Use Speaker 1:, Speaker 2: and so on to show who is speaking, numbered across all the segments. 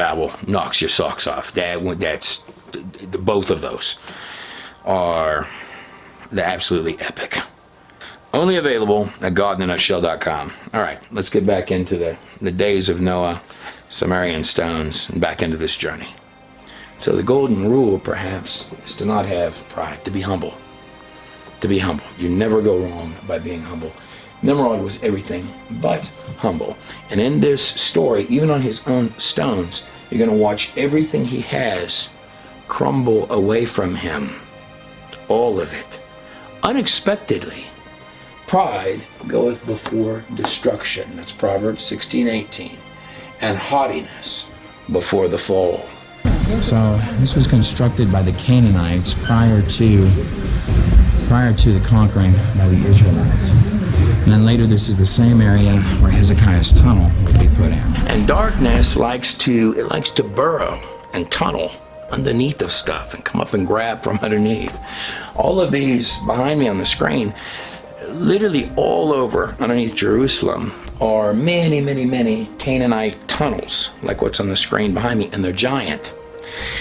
Speaker 1: Babel knocks your socks off. That's both of those are absolutely epic. Only available at godinanutshell.com. All right, let's get back into the days of Noah, Sumerian stones, and back into this journey. So the golden rule, perhaps, is to not have pride, to be humble. To be humble. You never go wrong by being humble. Nimrod was everything but humble. And in this story, even on his own stones, you're going to watch everything he has crumble away from him. All of it. Unexpectedly. Pride goeth before destruction. That's Proverbs 16:18. And haughtiness before the fall.
Speaker 2: So this was constructed by the Canaanites prior to the conquering by the Israelites. And then later this is the same area where Hezekiah's tunnel would be put in.
Speaker 1: And darkness likes to burrow and tunnel underneath of stuff and come up and grab from underneath. All of these behind me on the screen, literally all over underneath Jerusalem, are many, many, many Canaanite tunnels, like what's on the screen behind me, and they're giant.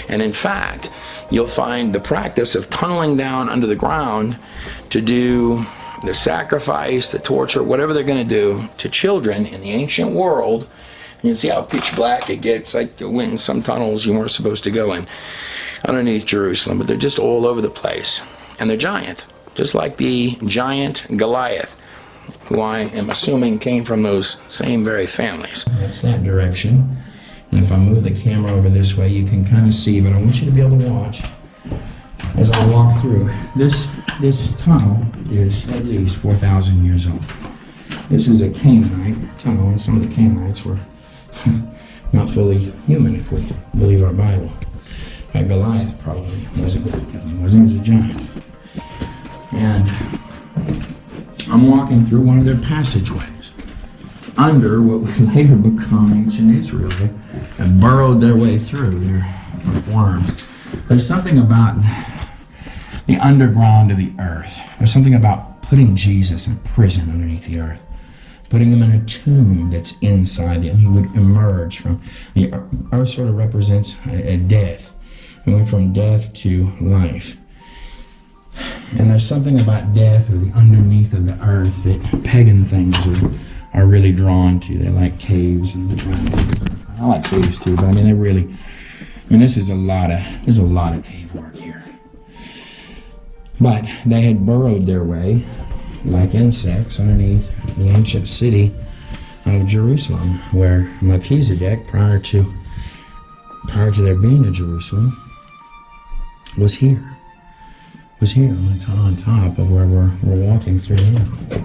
Speaker 1: And in fact, you'll find the practice of tunneling down under the ground to do the sacrifice, the torture, whatever they're going to do to children in the ancient world. And you see how pitch black it gets. Like you went in some tunnels you weren't supposed to go in underneath Jerusalem, but they're just all over the place. And they're giant, just like the giant Goliath, who I am assuming came from those same very families.
Speaker 2: That's that direction. And if I move the camera over this way, you can kind of see, but I want you to be able to watch as I walk through. This tunnel is at least 4,000 years old. This is a Canaanite tunnel, and some of the Canaanites were not fully human, if we believe our Bible. Goliath probably wasn't. He was a giant. And I'm walking through one of their passageways under what would later become ancient Israel. They have burrowed their way through. They're like worms. There's something about the underground of the earth. There's something about putting Jesus in prison underneath the earth, putting him in a tomb that's inside, and he would emerge from the earth. Sort of represents a death. He went from death to life. And there's something about death or the underneath of the earth that pagan things are really drawn to. They like caves and I like caves too, but I mean there's a lot of cave work here. But they had burrowed their way like insects underneath the ancient city of Jerusalem, where Melchizedek, prior to there being a Jerusalem, was here on top of where we're walking through now.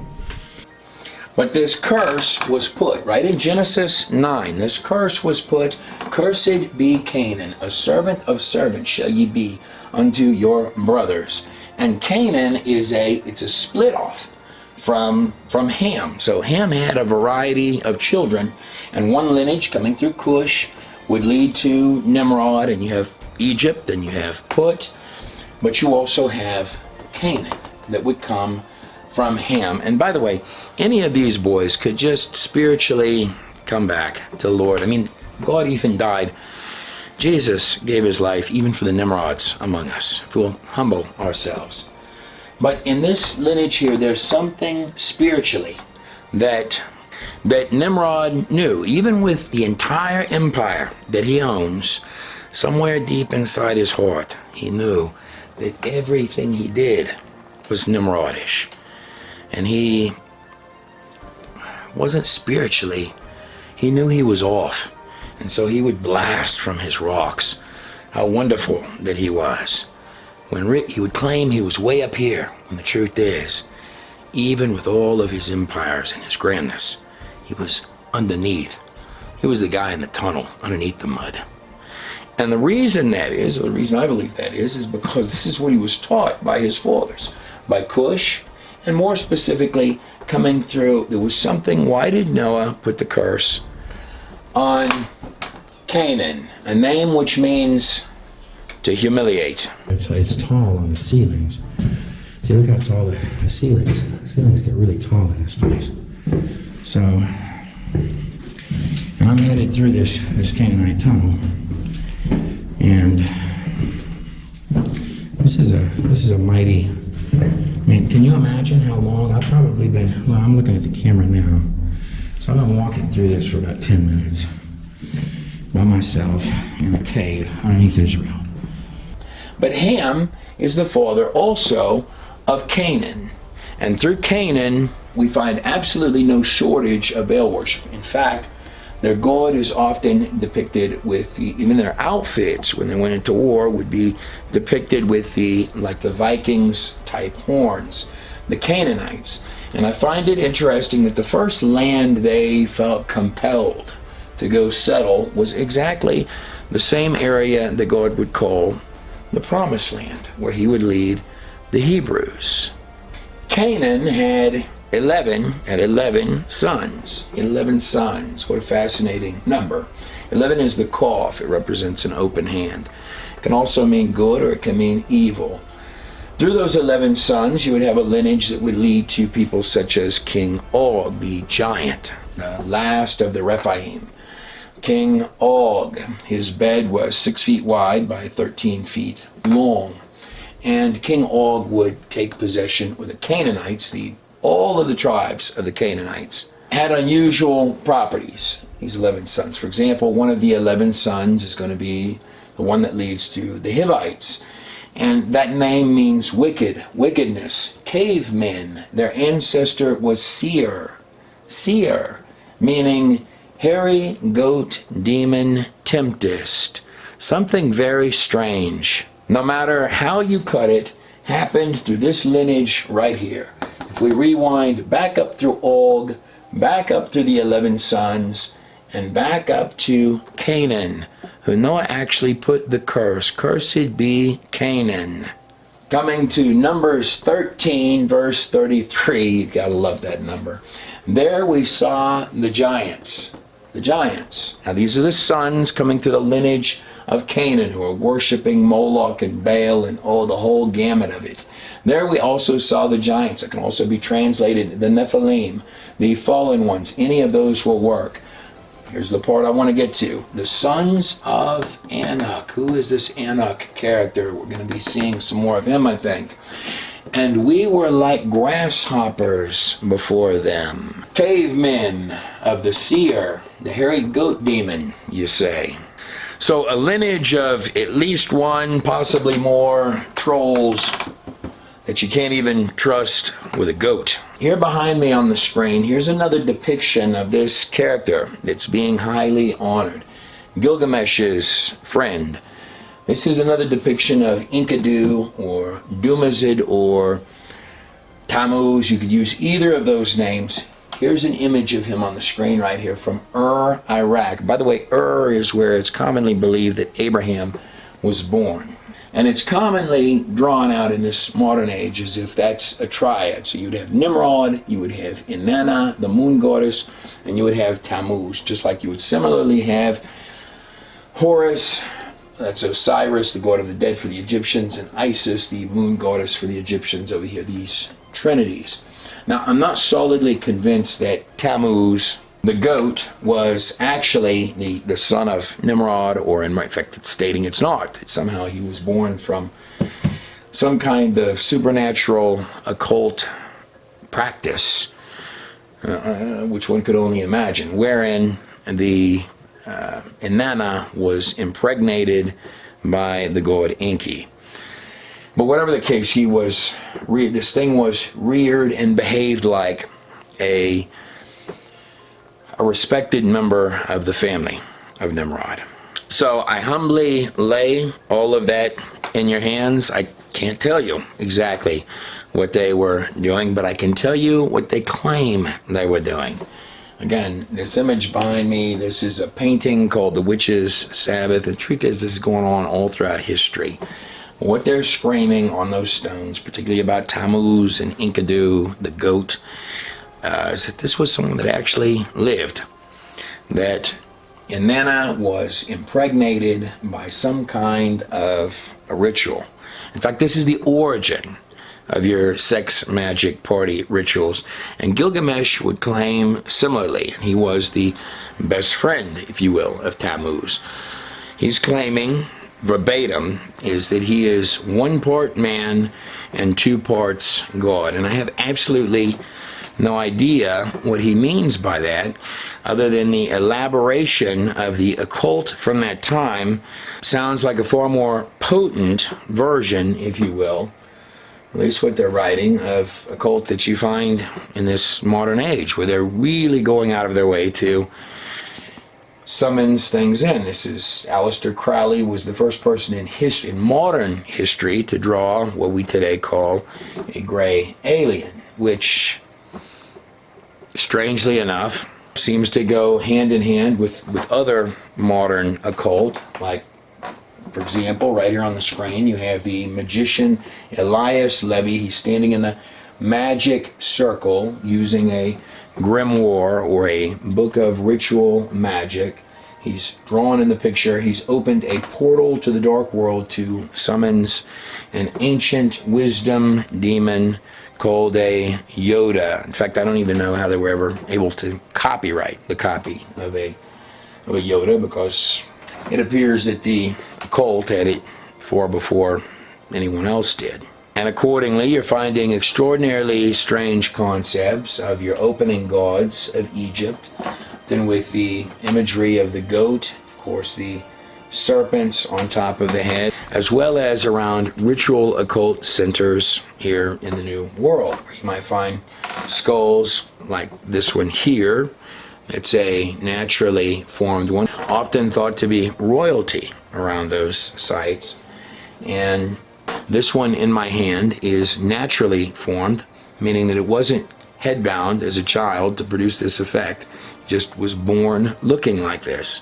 Speaker 1: But this curse was put, right in Genesis 9, this curse was put, "Cursed be Canaan, a servant of servants shall ye be unto your brothers." And Canaan it's a split off from Ham. So Ham had a variety of children, and one lineage coming through Cush would lead to Nimrod, and you have Egypt, and you have Put, but you also have Canaan that would come from Ham. And by the way, any of these boys could just spiritually come back to the Lord. I mean, God even died. Jesus gave his life even for the Nimrods among us, if we'll humble ourselves. But in this lineage here, there's something spiritually that Nimrod knew, even with the entire empire that he owns, somewhere deep inside his heart, he knew that everything he did was Nimrodish. And he wasn't spiritually, he knew he was off. And so he would blast from his rocks how wonderful that he was. He would claim he was way up here, when the truth is, even with all of his empires and his grandness, he was underneath. He was the guy in the tunnel, underneath the mud. And the reason I believe that is because this is what he was taught by his fathers, by Cush, and more specifically, coming through, there was something, why did Noah put the curse on Canaan, a name which means to humiliate?
Speaker 2: It's tall on the ceilings. See, look how tall the ceilings. The ceilings get really tall in this place. So, I'm headed through this Canaanite tunnel, and this is a mighty. I mean, can you imagine how long I've probably been? Well, I'm looking at the camera now, so I've been walking through this for about 10 minutes by myself in a cave underneath Israel.
Speaker 1: But Ham is the father also of Canaan, and through Canaan we find absolutely no shortage of Baal worship. In fact, their god is often depicted with even their outfits when they went into war would be depicted with like the Vikings type horns, the Canaanites. And I find it interesting that the first land they felt compelled to go settle was exactly the same area that God would call the Promised Land, where he would lead the Hebrews. Canaan had 11 sons. 11 sons. What a fascinating number. 11 is the Qaf. It represents an open hand. It can also mean good or it can mean evil. Through those 11 sons, you would have a lineage that would lead to people such as King Og, the giant, the last of the Rephaim. King Og, his bed was 6 feet wide by 13 feet long. And King Og would take possession with the Canaanites. All of the tribes of the Canaanites had unusual properties, these 11 sons. For example, one of the 11 sons is going to be the one that leads to the Hivites. And that name means wicked, wickedness. Cavemen, their ancestor was Seer, meaning hairy goat demon temptest. Something very strange. No matter how you cut it, happened through this lineage right here. If we rewind back up through Og, back up through the 11 sons, and back up to Canaan, who Noah actually put the curse, cursed be Canaan. Coming to Numbers 13, verse 33, you gotta love that number. There we saw the giants. The giants. Now these are the sons coming through the lineage of Canaan who are worshiping Moloch and Baal and the whole gamut of it. There we also saw the giants. It can also be translated the Nephilim, the fallen ones. Any of those will work. Here's the part I want to get to. The sons of Anak. Who is this Anak character? We're going to be seeing some more of him, I think. And we were like grasshoppers before them. Cavemen of the seer, the hairy goat demon, you say. So a lineage of at least one, possibly more, trolls that you can't even trust with a goat. Here behind me on the screen, here's another depiction of this character that's being highly honored. Gilgamesh's friend. This is another depiction of Enkidu or Dumazid or Tammuz. You could use either of those names. Here's an image of him on the screen right here from Iraq. By the way, is where it's commonly believed that Abraham was born. And it's commonly drawn out in this modern age as if that's a triad. So you'd have Nimrod, you would have Inanna, the moon goddess, and you would have Tammuz, just like you would similarly have Horus, that's Osiris, the god of the dead for the Egyptians, and Isis, the moon goddess for the Egyptians over here, these trinities. Now, I'm not solidly convinced that Tammuz, the goat, was actually the son of Nimrod, or in fact, it's stating it's not. Somehow he was born from some kind of supernatural occult practice, which one could only imagine, wherein the Inanna was impregnated by the god Enki. But whatever the case, this thing was reared and behaved like a respected member of the family of Nimrod. So I humbly lay all of that in your hands. I can't tell you exactly what they were doing, but I can tell you what they claim they were doing. Again, this image behind me, this is a painting called The Witch's Sabbath. The truth is, this is going on all throughout history. What they're screaming on those stones, particularly about Tammuz and Enkidu, the goat, is that this was someone that actually lived. That Inanna was impregnated by some kind of a ritual. In fact, this is the origin of your sex magic party rituals. And Gilgamesh would claim similarly. He was the best friend, if you will, of Tammuz. He's claiming, verbatim, is that he is 1 part man and 2 parts God. And I have absolutely no idea what he means by that, other than the elaboration of the occult from that time sounds like a far more potent version, if you will, at least what they're writing, of occult that you find in this modern age, where they're really going out of their way to summons things in. This is Aleister Crowley was the first person in modern history to draw what we today call a gray alien, which, strangely enough, seems to go hand in hand with other modern occult. Like, for example, right here on the screen, you have the magician Elias Levy. He's standing in the magic circle using a grimoire or a book of ritual magic. He's drawn in the picture. He's opened a portal to the dark world to summons an ancient wisdom demon called a Yoda. In fact, I don't even know how they were ever able to copyright the copy of a Yoda, because it appears that the occult had it far before anyone else did. And accordingly, you're finding extraordinarily strange concepts of your opening gods of Egypt, then with the imagery of the goat, of course the serpents on top of the head, as well as around ritual occult centers here in the New World, where you might find skulls like this one here. It's a naturally formed one, often thought to be royalty around those sites. And this one in my hand is naturally formed, meaning that it wasn't headbound as a child to produce this effect. It just was born looking like this.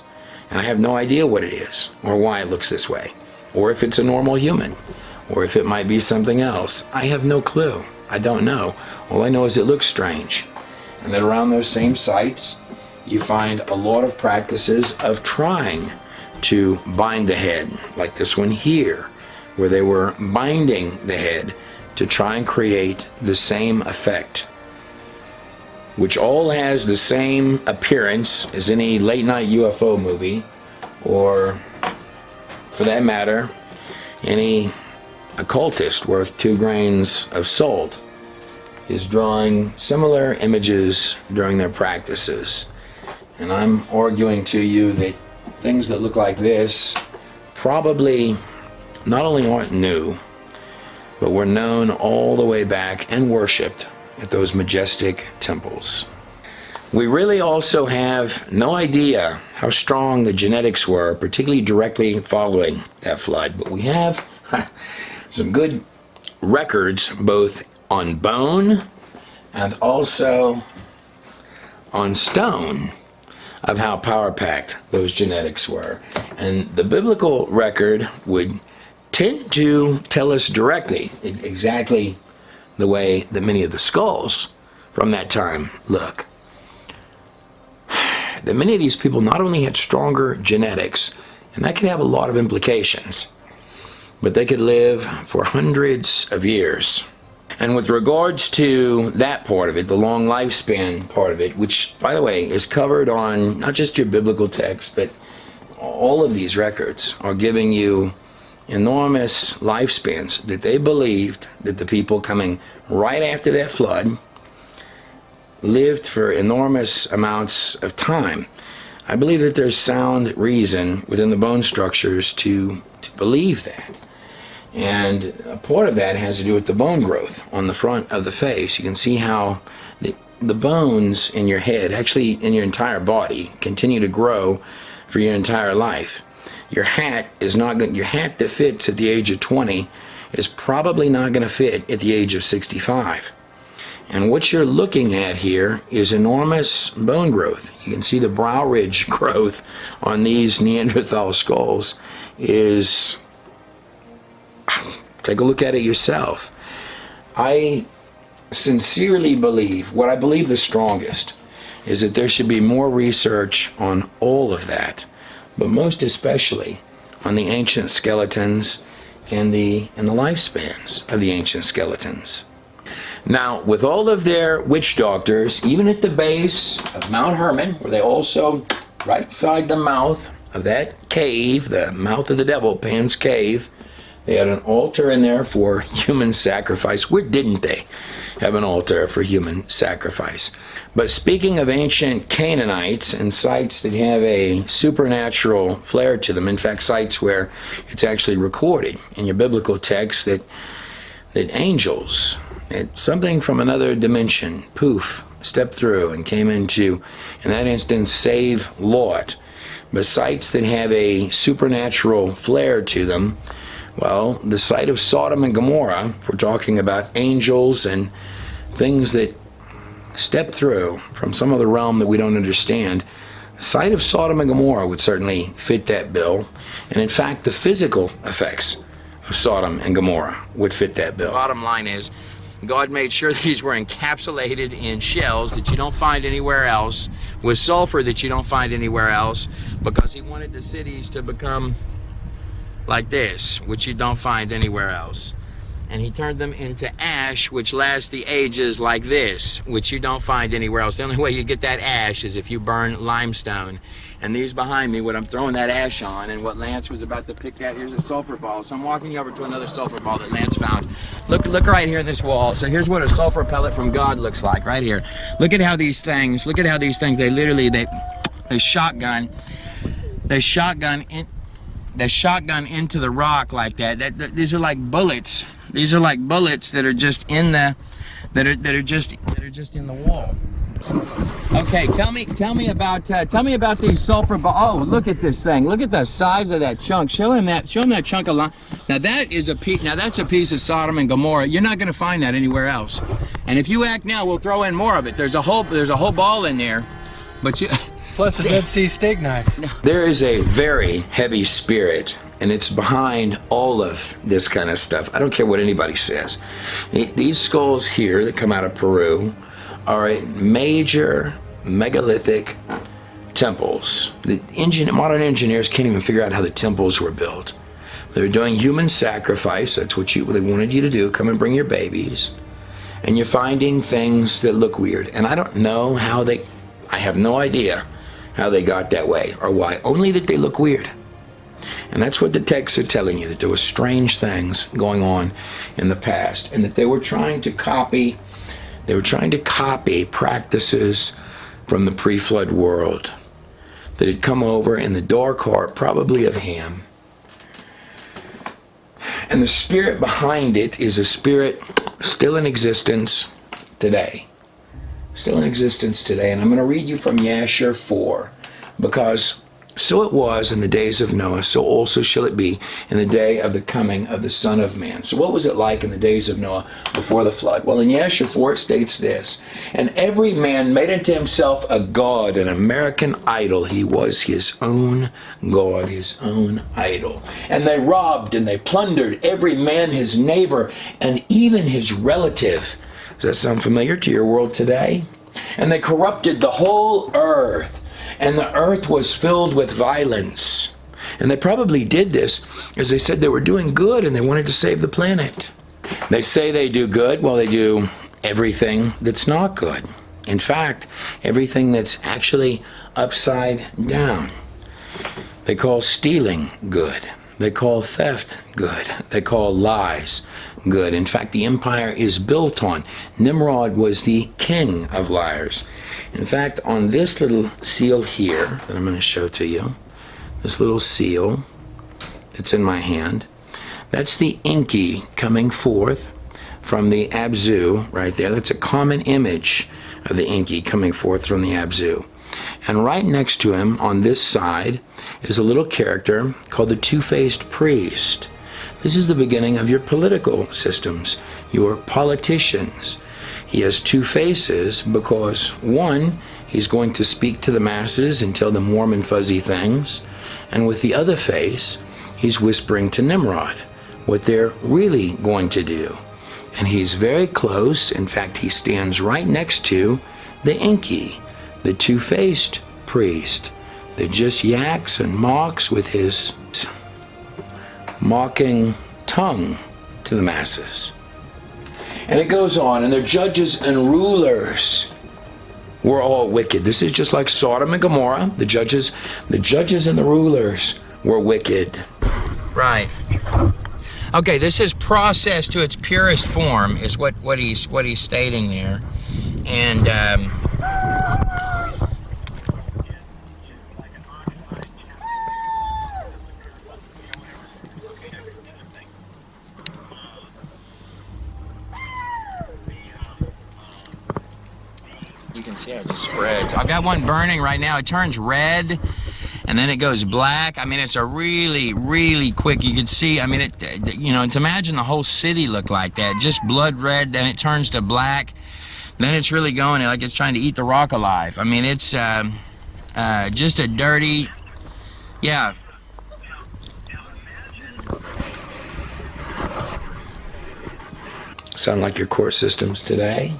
Speaker 1: And I have no idea what it is, or why it looks this way, or if it's a normal human, or if it might be something else. I have no clue. I don't know. All I know is it looks strange. And that around those same sites, you find a lot of practices of trying to bind the head, like this one here, where they were binding the head to try and create the same effect, which all has the same appearance as any late night UFO movie, or for that matter, any occultist worth 2 grains of salt is drawing similar images during their practices. And I'm arguing to you that things that look like this probably not only aren't new, but were known all the way back and worshipped at those majestic temples. We really also have no idea how strong the genetics were, particularly directly following that flood, but we have some good records both on bone and also on stone of how power-packed those genetics were. And the biblical record would tend to tell us directly exactly the way that many of the skulls from that time look. That many of these people not only had stronger genetics, and that can have a lot of implications, but they could live for hundreds of years. And with regards to that part of it, the long lifespan part of it, which, by the way, is covered on not just your biblical text, but all of these records are giving you enormous lifespans, that they believed that the people coming right after that flood lived for enormous amounts of time. I believe that there's sound reason within the bone structures to believe that. And a part of that has to do with the bone growth on the front of the face. You can see how the bones in your head, actually in your entire body, continue to grow for your entire life. Your hat is not going. Your hat that fits at the age of 20 is probably not going to fit at the age of 65. And what you're looking at here is enormous bone growth. You can see the brow ridge growth on these Neanderthal skulls is. Take a look at it yourself. I sincerely believe, what I believe the strongest, is that there should be more research on all of that, but most especially on the ancient skeletons and the lifespans of the ancient skeletons. Now, with all of their witch doctors, even at the base of Mount Hermon, where they also, right side the mouth of that cave, the mouth of the devil, Pan's cave, they had an altar in there for human sacrifice. Where didn't they have an altar for human sacrifice? But speaking of ancient Canaanites and sites that have a supernatural flair to them, in fact, sites where it's actually recorded in your biblical text that angels, that something from another dimension, poof, stepped through and came into, in that instance, save Lot. But sites that have a supernatural flair to them, well, the site of Sodom and Gomorrah, if we're talking about angels and things that step through from some other realm that we don't understand, the site of Sodom and Gomorrah would certainly fit that bill. And in fact, the physical effects of Sodom and Gomorrah would fit that bill. Bottom line is, God made sure that these were encapsulated in shells that you don't find anywhere else, with sulfur that you don't find anywhere else, because he wanted the cities to become like this, which you don't find anywhere else. And he turned them into ash, which lasts the ages, like this, which you don't find anywhere else. The only way you get that ash is if you burn limestone. And these behind me, what I'm throwing that ash on, and what Lance was about to pick at, here's a sulfur ball. So I'm walking over to another sulfur ball that Lance found. Look right here, this wall. So here's what a sulfur pellet from God looks like, right here. Look at how these things, they literally, they shotgun into the rock like that. These are like bullets. These are like bullets that are just in the, that are just in the wall. Okay, tell me about these sulfur balls. Oh, look at this thing. Look at the size of that chunk. Show him that chunk of line. Now that's a piece of Sodom and Gomorrah. You're not going to find that anywhere else. And if you act now, we'll throw in more of it. There's a whole ball in there, but you.
Speaker 3: Plus a Dead Sea steak knife.
Speaker 1: There is a very heavy spirit, and it's behind all of this kind of stuff. I don't care what anybody says. These skulls here that come out of Peru are major megalithic temples. Modern engineers can't even figure out how the temples were built. They're doing human sacrifice. That's what they wanted you to do. Come and bring your babies. And you're finding things that look weird. And I don't know how I have no idea how they got that way or why. Only that they look weird. And that's what the texts are telling you, that there were strange things going on in the past, and that they were trying to copy practices from the pre-flood world that had come over in the dark heart, probably of Ham. And the spirit behind it is a spirit still in existence today. Still in existence today. And I'm going to read you from Yashar 4, because so it was in the days of Noah, so also shall it be in the day of the coming of the Son of Man. So what was it like in the days of Noah before the flood? Well, in Yashar 4 it states this: and every man made unto himself a god, an American idol. He was his own god, his own idol. And they robbed and they plundered every man his neighbor and even his relative. Does that sound familiar to your world today? And they corrupted the whole earth. And the earth was filled with violence. And they probably did this as they said they were doing good and they wanted to save the planet. They say they do good. Well, they do everything that's not good. In fact, everything that's actually upside down. They call stealing good. They call theft good. They call lies good. In fact, the empire is built on. Nimrod was the king of liars. In fact, on this little seal here that I'm going to show to you, this little seal that's in my hand, that's the Inky coming forth from the Abzu right there. That's a common image of the Inky coming forth from the Abzu. And right next to him on this side is a little character called the two-faced priest. This is the beginning of your political systems, your politicians. He has two faces because, one, he's going to speak to the masses and tell them warm and fuzzy things, and with the other face, he's whispering to Nimrod what they're really going to do. And he's very close. In fact, he stands right next to the Inky, the two-faced priest that just yaks and mocks with his mocking tongue to the masses. And it goes on, and their judges and rulers were all wicked. This is just like Sodom and Gomorrah. The judges and the rulers were wicked. Right. Okay, this is processed to its purest form, is what he's stating there. And you can see how it just spreads. I've got one burning right now. It turns red, and then it goes black. I mean, it's a really, really quick. You can see, I mean, to imagine the whole city looked like that. Just blood red, then it turns to black. Then it's really going like it's trying to eat the rock alive. I mean, it's just a dirty, yeah. Sound like your court systems today?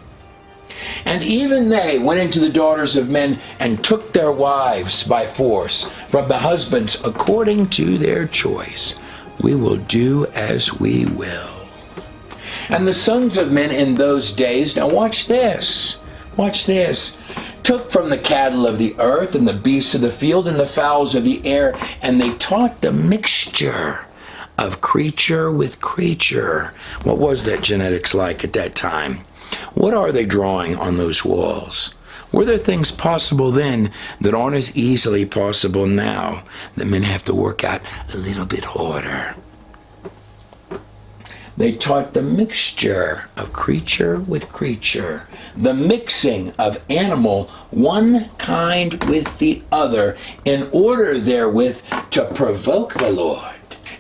Speaker 1: And even they went into the daughters of men and took their wives by force from the husbands according to their choice. We will do as we will. And the sons of men in those days, now watch this, took from the cattle of the earth and the beasts of the field and the fowls of the air, and they taught the mixture of creature with creature. What was that genetics like at that time? What are they drawing on those walls? Were there things possible then that aren't as easily possible now, that men have to work out a little bit harder? They taught the mixture of creature with creature, the mixing of animal one kind with the other, in order therewith to provoke the Lord.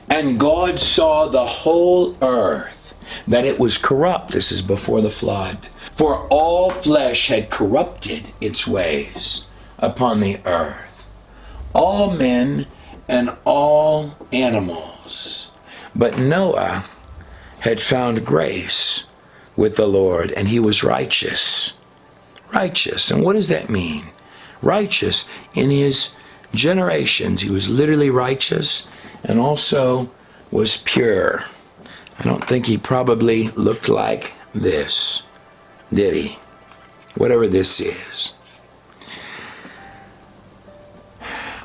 Speaker 1: And God saw the whole earth, that it was corrupt. This is before the flood. For all flesh had corrupted its ways upon the earth, all men and all animals. But Noah had found grace with the Lord, and he was righteous. Righteous. And what does that mean? Righteous in his generations. He was literally righteous and also was pure. I don't think he probably looked like this, did he? Whatever this is.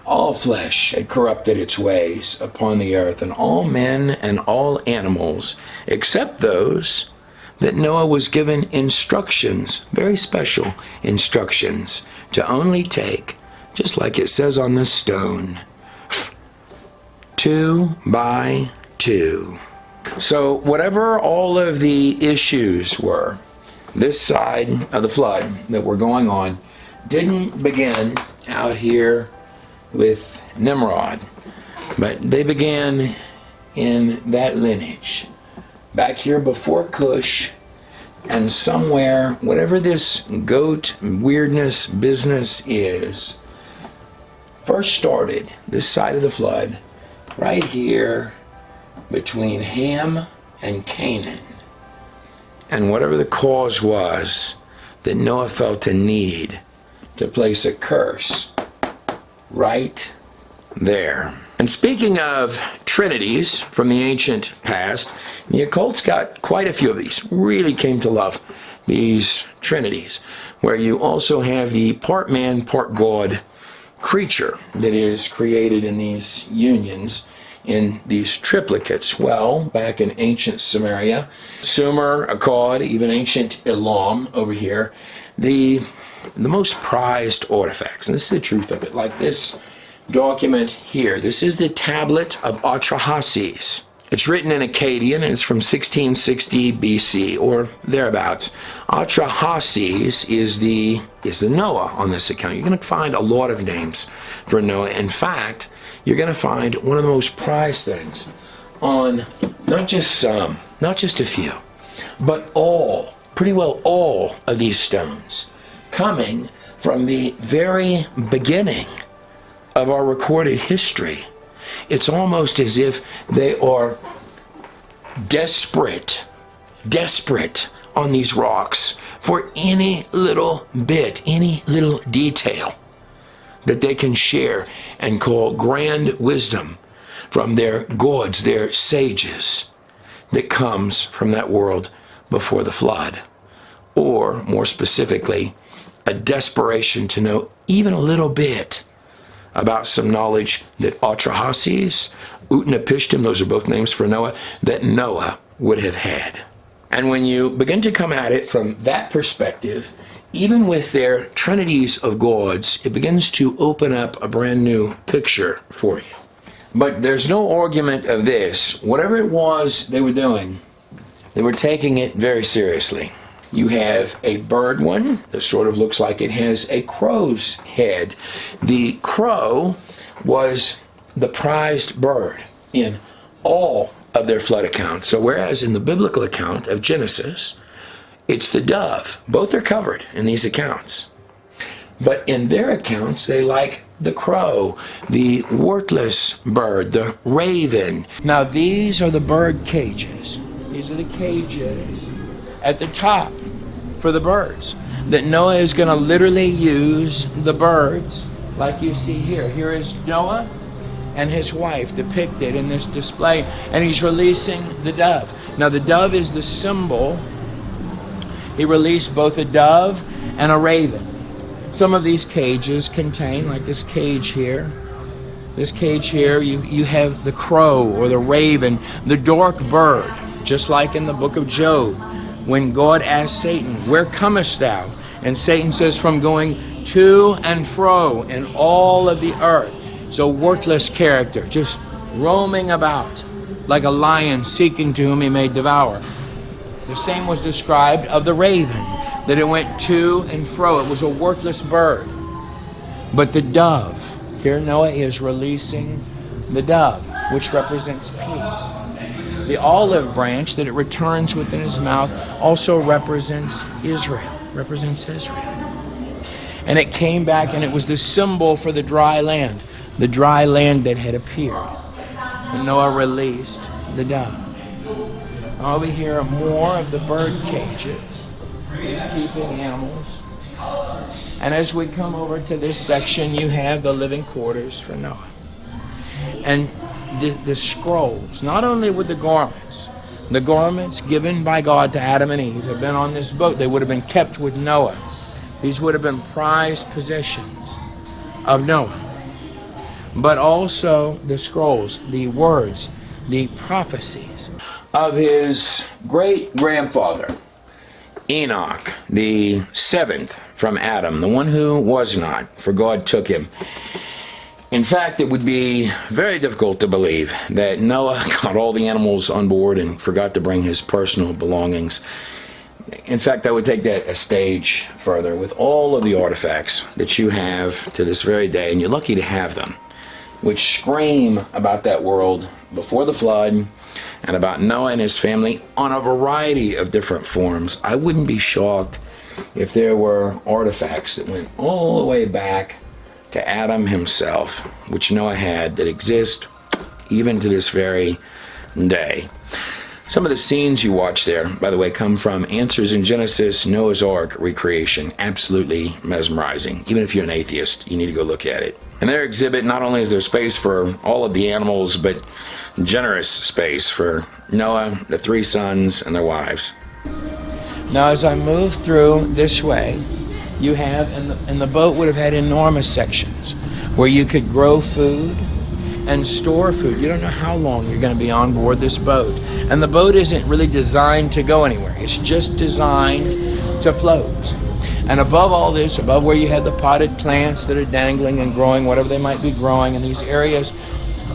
Speaker 1: All flesh had corrupted its ways upon the earth, and all men and all animals, except those that Noah was given instructions, very special instructions, to only take, just like it says on the stone, 2 by 2. So whatever all of the issues were, this side of the flood that were going on didn't begin out here with Nimrod, but they began in that lineage back here before Cush, and somewhere, whatever this goat weirdness business is, first started this side of the flood right here between Ham and Canaan. And whatever the cause was that Noah felt a need to place a curse right there. And speaking of trinities from the ancient past, the occult's got quite a few of these. Really came to love these trinities, where you also have the part man, part God creature that is created in these unions, in these triplicates. Well, back in ancient Samaria, Sumer, Akkad, even ancient Elam over here, the most prized artifacts, and this is the truth of it, like this document here. This is the tablet of Arphaxad. It's written in Akkadian, and it's from 1660 BC or thereabouts. Arphaxad is the Noah on this account. You're going to find a lot of names for Noah. In fact, you're going to find one of the most prized things on not just some, not just a few, but all, pretty well all of these stones, coming from the very beginning of our recorded history. It's almost as if they are desperate on these rocks for any little bit, any little detail that they can share and call grand wisdom from their gods, their sages. that comes from that world before the flood. Or, more specifically, a desperation to know even a little bit about some knowledge that Arphaxad, Utnapishtim, those are both names for Noah, that Noah would have had. And when you begin to come at it from that perspective, even with their trinities of gods, it begins to open up a brand new picture for you. But there's no argument of this. Whatever it was they were doing, they were taking it very seriously. You have a bird one that sort of looks like it has a crow's head. The crow was the prized bird in all of their flood accounts. So whereas in the biblical account of Genesis, it's the dove. Both are covered in these accounts. But in their accounts, they like the crow, the worthless bird, the raven. Now these are the bird cages. These are the cages at the top for the birds. That Noah is going to literally use the birds like you see here. Here is Noah and his wife depicted in this display, and he's releasing the dove. Now the dove is the symbol. He released both a dove and a raven. Some of these cages contain, like this cage here, you have the crow or the raven, the dark bird, just like in the book of Job, when God asked Satan, "Where comest thou?" And Satan says, "From going to and fro in all of the earth." So worthless character, just roaming about like a lion seeking to whom he may devour. The same was described of the raven, that it went to and fro. It was a worthless bird. But the dove, here Noah is releasing the dove, which represents peace. The olive branch that it returns within his mouth also represents Israel, And it came back, and it was the symbol for the dry land that had appeared. And Noah released the dove. Over here are more of the bird cages, these keeping animals. And as we come over to this section, you have the living quarters for Noah. And the scrolls, not only with the garments given by God to Adam and Eve have been on this boat. They would have been kept with Noah. These would have been prized possessions of Noah. But also the scrolls, the words, the prophecies of his great-grandfather, Enoch, the seventh from Adam, the one who was not, for God took him. In fact, it would be very difficult to believe that Noah got all the animals on board and forgot to bring his personal belongings. In fact, I would take that a stage further with all of the artifacts that you have to this very day, and you're lucky to have them, which scream about that world before the flood and about Noah and his family on a variety of different forms. I wouldn't be shocked if there were artifacts that went all the way back to Adam himself, which Noah had, that exist even to this very day. Some of the scenes you watch there, by the way, come from Answers in Genesis, Noah's Ark recreation. Absolutely mesmerizing. Even if you're an atheist, you need to go look at it. In their exhibit, not only is there space for all of the animals, but generous space for Noah, the three sons, and their wives. Now, as I move through this way, you have, and the boat would have had enormous sections where you could grow food and store food. You don't know how long you're going to be on board this boat. And the boat isn't really designed to go anywhere. It's just designed to float. And above all this, above where you had the potted plants that are dangling and growing, whatever they might be growing, in these areas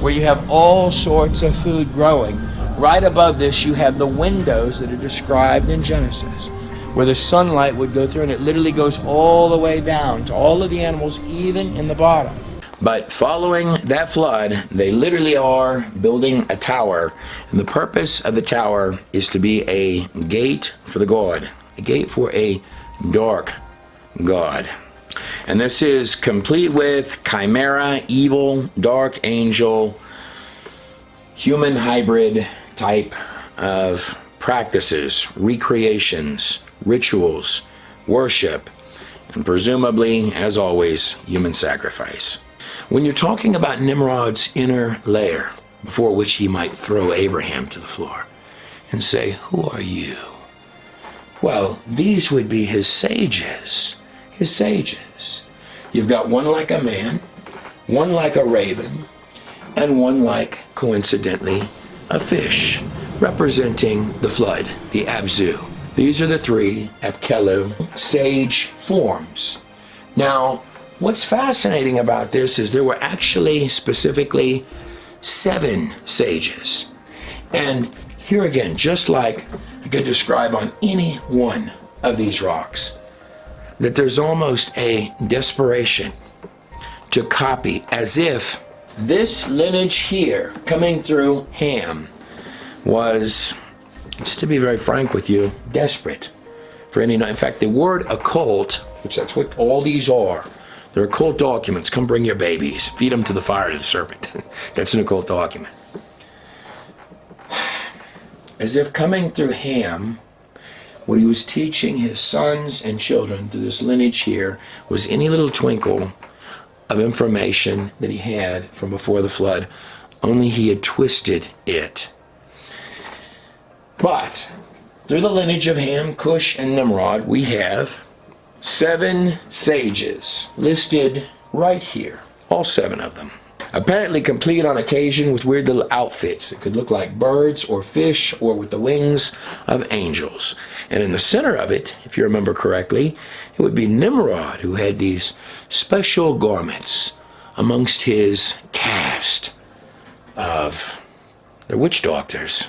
Speaker 1: where you have all sorts of food growing, right above this you have the windows that are described in Genesis, where the sunlight would go through, and it literally goes all the way down to all of the animals, even in the bottom. But following that flood, they literally are building a tower, and the purpose of the tower is to be a gate for the god, a gate for a dark god. And this is complete with chimera, evil, dark angel, human hybrid type of practices, recreations, rituals, worship, and presumably, as always, human sacrifice. When you're talking about Nimrod's inner lair, before which he might throw Abraham to the floor, and say, who are you? Well, these would be his sages. His sages. You've got one like a man, one like a raven, and one like, coincidentally, a fish, representing the flood, the Abzu. These are the three Apkelu sage forms. Now, what's fascinating about this is there were actually specifically 7 sages. And here again, just like I could describe on any one of these rocks, that there's almost a desperation to copy, as if this lineage here coming through Ham was, just to be very frank with you, desperate for any. In fact, the word occult, which that's what all these are, they're occult documents. Come bring your babies, feed them to the fire to the serpent. That's an occult document. As if coming through Ham, what he was teaching his sons and children through this lineage here was any little twinkle of information that he had from before the flood, only he had twisted it. But through the lineage of Ham, Cush, and Nimrod, we have 7 sages listed right here, all 7 of them. Apparently complete on occasion with weird little outfits that could look like birds or fish or with the wings of angels. And in the center of it, if you remember correctly, it would be Nimrod, who had these special garments amongst his cast of the witch doctors.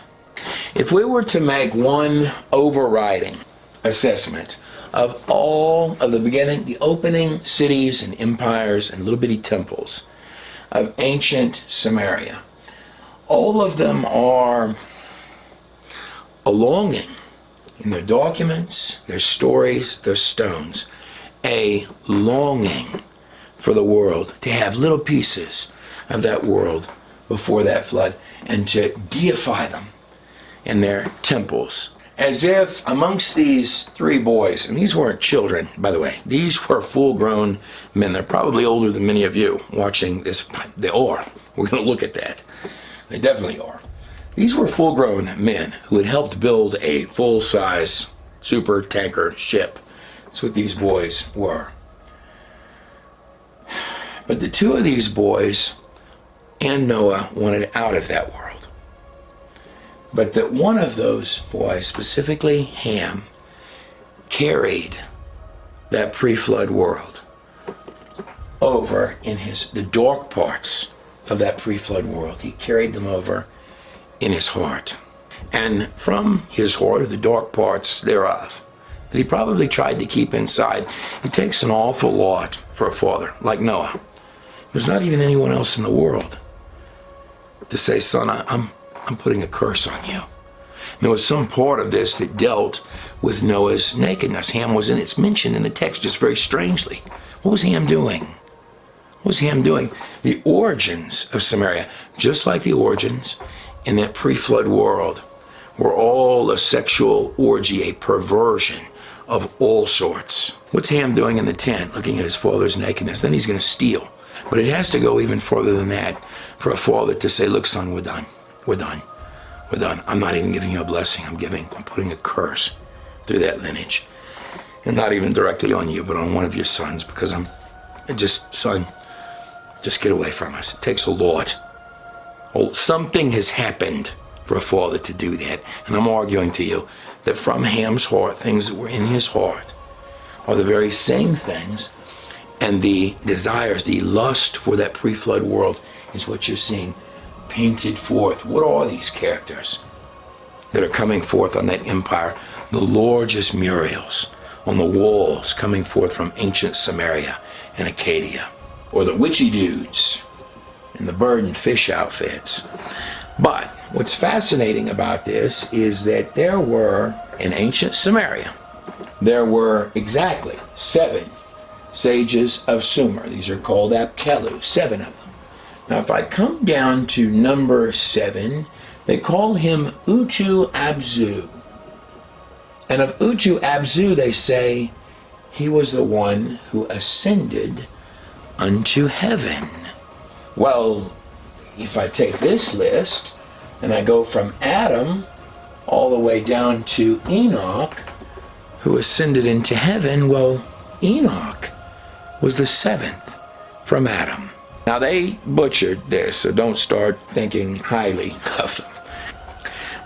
Speaker 1: If we were to make one overriding assessment of all of the beginning, the opening cities and empires and little bitty temples of ancient Samaria, all of them are a longing in their documents, their stories, their stones, a longing for the world, to have little pieces of that world before that flood, and to deify them in their temples. As if amongst these 3 boys, and these weren't children, by the way, these were full-grown men. They're probably older than many of you watching this. They are. We're going to look at that. They definitely are. These were full-grown men who had helped build a full-size super tanker ship. That's what these boys were. But the 2 of these boys and Noah wanted out of that world. But that one of those boys, specifically Ham, carried that pre-flood world over in the dark parts of that pre-flood world. He carried them over in his heart. And from his heart, or the dark parts thereof, that he probably tried to keep inside, it takes an awful lot for a father like Noah. There's not even anyone else in the world to say, son, I'm putting a curse on you. And there was some part of this that dealt with Noah's nakedness. Ham was in, it's mentioned in the text just very strangely. What was Ham doing? What was Ham doing? The origins of Samaria, just like the origins in that pre-flood world, were all a sexual orgy, a perversion of all sorts. What's Ham doing in the tent, looking at his father's nakedness? Then he's going to steal. But it has to go even further than that for a father to say, look, son, we're done. We're done. We're done. I'm not even giving you a blessing. I'm putting a curse through that lineage. And not even directly on you, but on one of your sons, because son, just get away from us. It takes a lot. Something has happened for a father to do that. And I'm arguing to you that from Ham's heart, things that were in his heart are the very same things. And the desires, the lust for that pre-flood world is what you're seeing painted forth. What are these characters that are coming forth on that empire? The gorgeous murals on the walls coming forth from ancient Samaria and Acadia, or the witchy dudes in the bird and fish outfits. But what's fascinating about this is that there were, in ancient Samaria, there were exactly 7 sages of Sumer. These are called Apkelu, 7 of them. Now, if I come down to number 7, they call him Uchu Abzu. And of Uchu Abzu, they say he was the one who ascended unto heaven. Well, if I take this list and I go from Adam all the way down to Enoch, who ascended into heaven. Well, Enoch was the seventh from Adam. Now they butchered this, so don't start thinking highly of them.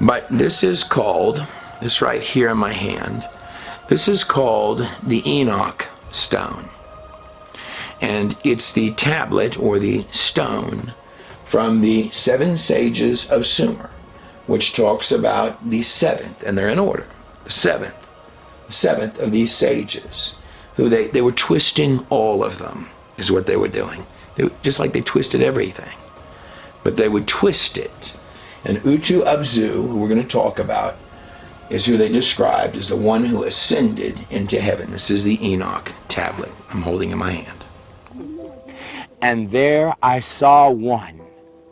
Speaker 1: But this is called, this right here in my hand, this is called the Enoch stone. And it's the tablet or the stone from the 7 sages of Sumer, which talks about the seventh, and they're in order. The seventh of these sages, who they were twisting all of them, is what they were doing. Just like they twisted everything, but they would twist it. And Utu Abzu, who we're going to talk about, is who they described as the one who ascended into heaven. This is the Enoch tablet I'm holding in my hand. And there I saw one.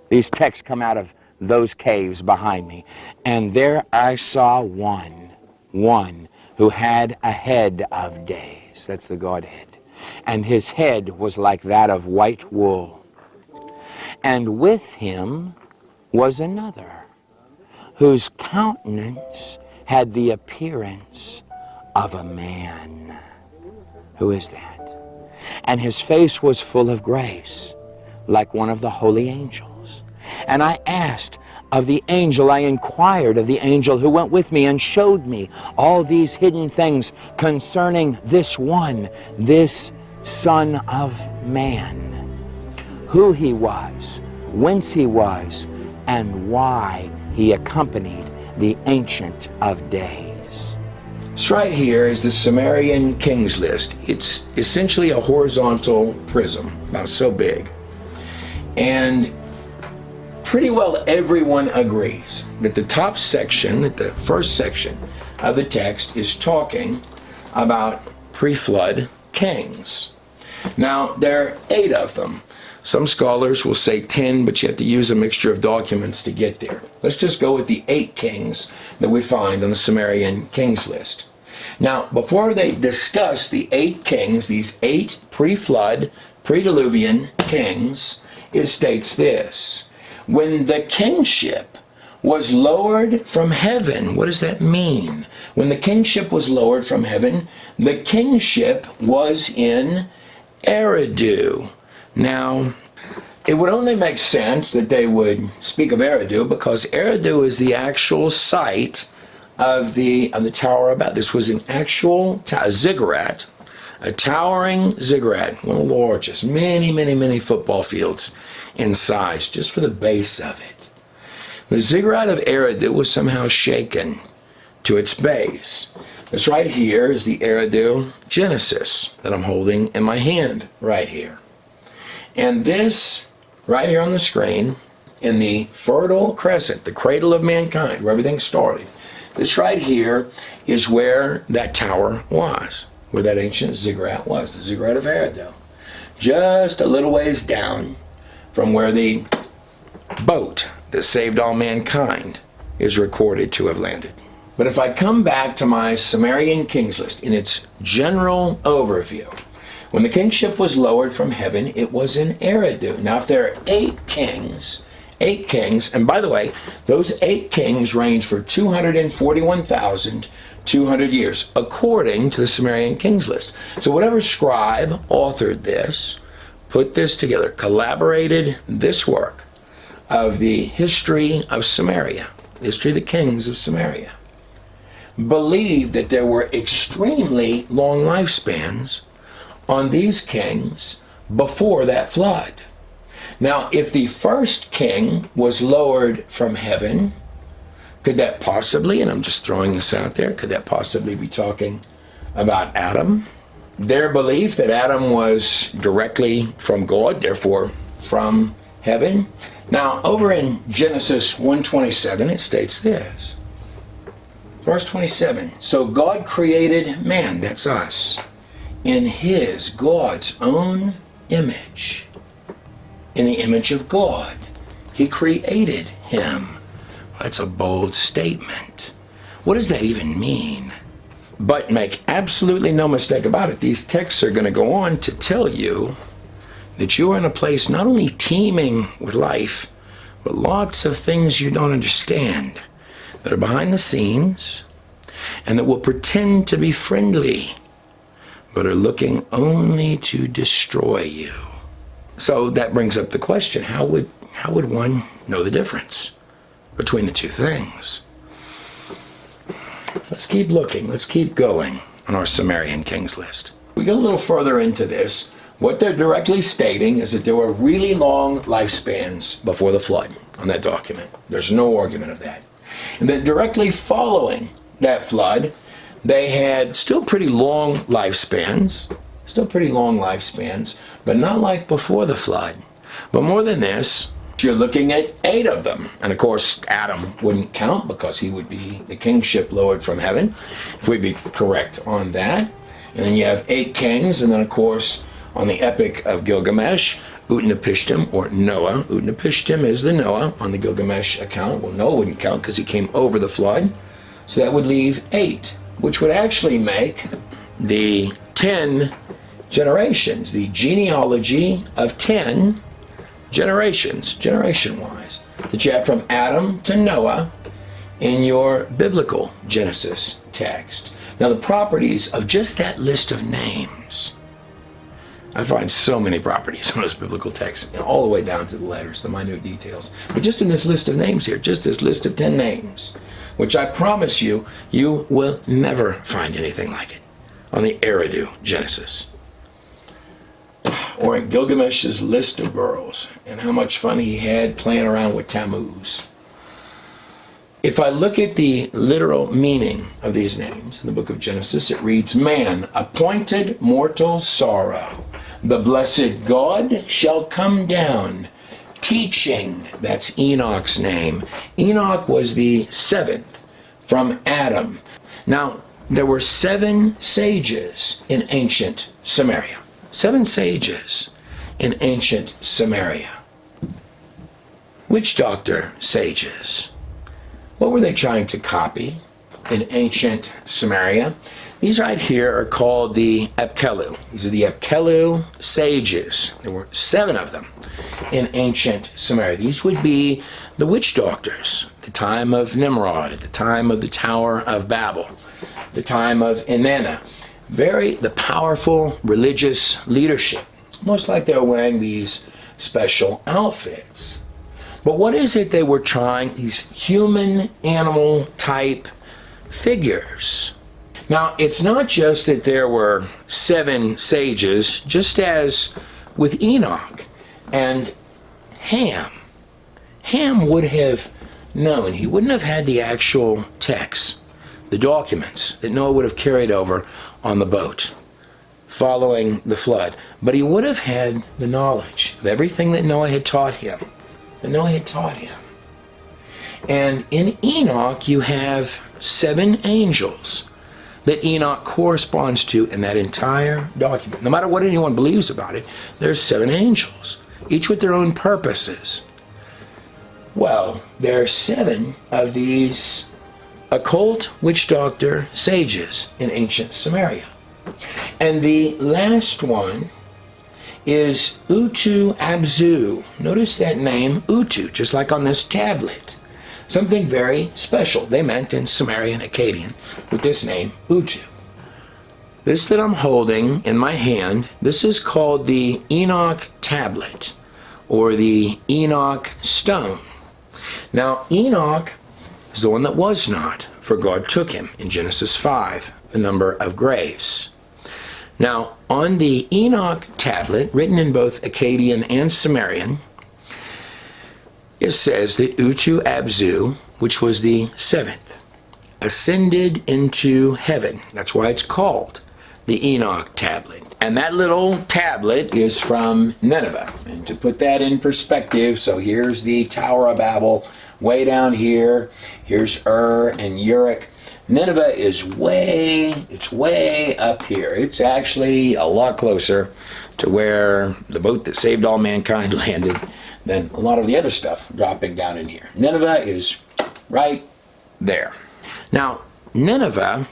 Speaker 1: These texts come out of those caves behind me. And there I saw one who had a head of days. That's the Godhead. And his head was like that of white wool. And with him was another, whose countenance had the appearance of a man. Who is that? And his face was full of grace, like one of the holy angels. And I asked of the angel, I inquired of the angel who went with me and showed me all these hidden things concerning this one, this Son of Man, who he was, whence he was, and why he accompanied the Ancient of Days. This right here is the Sumerian Kings List. It's essentially a horizontal prism, about so big. And pretty well everyone agrees that the top section, the first section of the text, is talking about pre-flood kings. Now, there are 8 of them. Some scholars will say 10, but you have to use a mixture of documents to get there. Let's just go with the 8 kings that we find on the Sumerian Kings List. Now, before they discuss the 8 kings, these 8 pre-flood, pre-diluvian kings, it states this: when the kingship was lowered from heaven. What does that mean? When the kingship was lowered from heaven, the kingship was in Eridu. Now, it would only make sense that they would speak of Eridu because Eridu is the actual site of the Tower of Babel. This was an actual ziggurat, a towering ziggurat, one of the largest, many football fields in size, just for the base of it. The ziggurat of Eridu was somehow shaken to its base. This right here is the Eridu Genesis that I'm holding in my hand right here. And this right here on the screen, in the Fertile Crescent, the cradle of mankind, where everything started, this right here is where that tower was, where that ancient ziggurat was, the ziggurat of Eridu. Just a little ways down from where the boat that saved all mankind is recorded to have landed. But if I come back to my Sumerian Kings List in its general overview, when the kingship was lowered from heaven, it was in Eridu. Now, if there are 8 kings, and by the way, those 8 kings range for 241,200 years, according to the Sumerian Kings List. So whatever scribe authored this, put this together, collaborated this work of the history of Samaria, history of the kings of Samaria, believed that there were extremely long lifespans on these kings before that flood. Now, if the first king was lowered from heaven, could that possibly, and I'm just throwing this out there, could that possibly be talking about Adam? Their belief that Adam was directly from God, therefore from heaven. Now, over in Genesis 1:27, it states this. Verse 27, so God created man, that's us, in his, God's own image. In the image of God, he created him. That's a bold statement. What does that even mean? But make absolutely no mistake about it, these texts are going to go on to tell you that you are in a place not only teeming with life, but lots of things you don't understand. that are behind the scenes and that will pretend to be friendly, but are looking only to destroy you. So that brings up the question, how would one know the difference between the two things? Let's keep looking, let's keep going on our Sumerian kings list. We go a little further into this. What they're directly stating is that there were really long lifespans before the flood on that document. There's no argument of that. And that directly following that flood, they had still pretty long lifespans, but not like before the flood. But more than this, you're looking at 8 of them. And of course, Adam wouldn't count because he would be the kingship lowered from heaven, if we'd be correct on that. And then you have 8 kings, and then of course, on the Epic of Gilgamesh, Utnapishtim, or Noah. Utnapishtim is the Noah on the Gilgamesh account. Well, Noah wouldn't count because he came over the flood. So that would leave 8, which would actually make the 10 generations, the genealogy of 10 generations, generation-wise, that you have from Adam to Noah in your biblical Genesis text. Now, the properties of just that list of names, I find so many properties in those biblical texts, all the way down to the letters, the minute details. But just in this list of names here, just this list of 10 names, which I promise you, you will never find anything like it on the Eridu Genesis. Or in Gilgamesh's list of girls, and how much fun he had playing around with Tammuz. If I look at the literal meaning of these names in the book of Genesis, it reads, man, appointed mortal sorrow. The blessed God shall come down, teaching. That's Enoch's name. Enoch was the 7th from Adam. Now, there were 7 sages in ancient Samaria. 7 sages in ancient Samaria. Witch doctor sages. What were they trying to copy in ancient Samaria? These right here are called the Apkelu. These are the Apkelu sages. There were 7 of them in ancient Samaria. These would be the witch doctors at the time of Nimrod, at the time of the Tower of Babel, the time of Inanna. The powerful religious leadership, almost like they were wearing these special outfits. But what is it they were trying, these human animal type figures? Now, it's not just that there were 7 sages, just as with Enoch and Ham. Ham would have known, he wouldn't have had the actual texts, the documents that Noah would have carried over on the boat following the flood. But he would have had the knowledge of everything that Noah had taught him. And in Enoch, you have 7 angels that Enoch corresponds to in that entire document. No matter what anyone believes about it, there's 7 angels, each with their own purposes. Well, there are 7 of these occult witch doctor sages in ancient Samaria. And the last one is Utu Abzu. Notice that name, Utu, just like on this tablet. Something very special they meant in Sumerian Akkadian with this name, Utu. This that I'm holding in my hand, this is called the Enoch tablet, or the Enoch stone. Now, Enoch is the one that was not, for God took him in Genesis 5, the number of grace. Now, on the Enoch tablet, written in both Akkadian and Sumerian, it says that Utu Abzu, which was the 7th, ascended into heaven. That's why it's called the Enoch tablet. And that little tablet is from Nineveh. And to put that in perspective, so here's the Tower of Babel, way down here. Here's and Uruk. Nineveh is way up here. It's actually a lot closer to where the boat that saved all mankind landed than a lot of the other stuff dropping down in here. Nineveh is right there. Now, Nineveh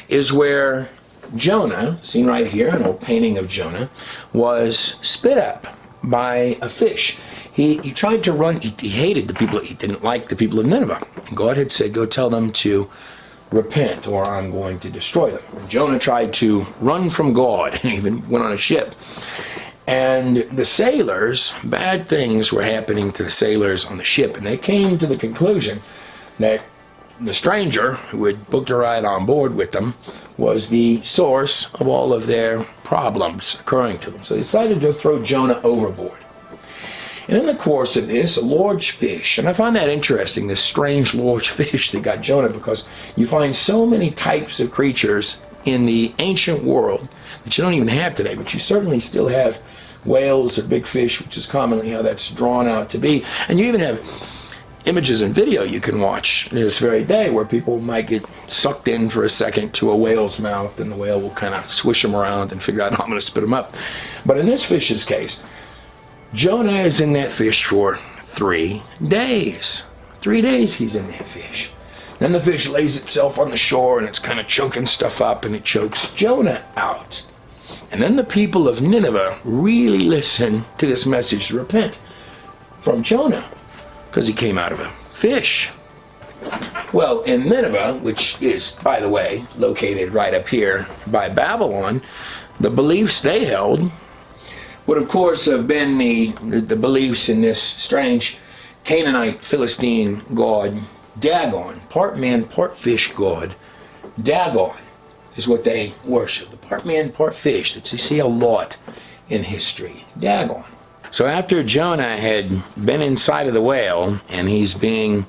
Speaker 1: is where Jonah, seen right here, an old painting of Jonah, was spit up by a fish. He tried to run, he hated the people, he didn't like the people of Nineveh. And God had said, go tell them to repent or I'm going to destroy them. Jonah tried to run from God and even went on a ship. And the sailors, bad things were happening to the sailors on the ship, and they came to the conclusion that the stranger who had booked a ride on board with them was the source of all of their problems occurring to them. So they decided to throw Jonah overboard. And in the course of this, a large fish, and I find that interesting, this strange large fish that got Jonah, because you find so many types of creatures in the ancient world that you don't even have today, but you certainly still have whales or big fish, which is commonly how that's drawn out to be. And you even have images and video you can watch this very day where people might get sucked in for a second to a whale's mouth, and the whale will kind of swish them around and figure out how I'm going to spit them up. But in this fish's case, Jonah is in that fish for 3 days. 3 days he's in that fish. Then the fish lays itself on the shore and it's kind of choking stuff up, and it chokes Jonah out. And then the people of Nineveh really listen to this message to repent from Jonah, because he came out of a fish. Well, in Nineveh, which is, by the way, located right up here by Babylon, the beliefs they held would, of course, have been the beliefs in this strange Canaanite Philistine god, Dagon. Part man, part fish god, Dagon is what they worship. The part man, part fish that you see a lot in history. Dagon. So after Jonah had been inside of the whale and he's being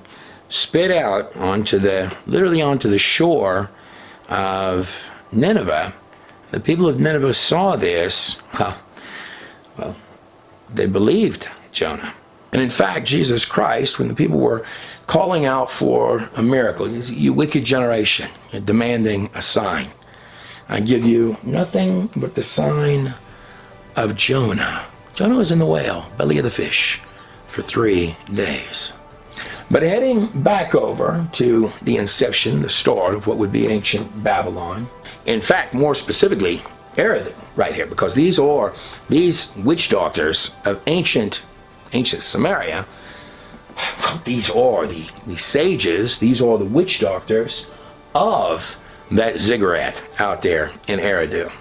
Speaker 1: spit out literally onto the shore of Nineveh, the people of Nineveh saw this. Well, they believed Jonah. And in fact, Jesus Christ, when the people were calling out for a miracle, you wicked generation, you're demanding a sign. I give you nothing but the sign of Jonah. Jonah was in the whale, belly of the fish, for 3 days. But heading back over to the inception, the start of what would be ancient Babylon, in fact, more specifically, Ararat, right here, because these witch doctors of ancient Samaria, these are the sages, these are the witch doctors of that ziggurat out there in Ararat.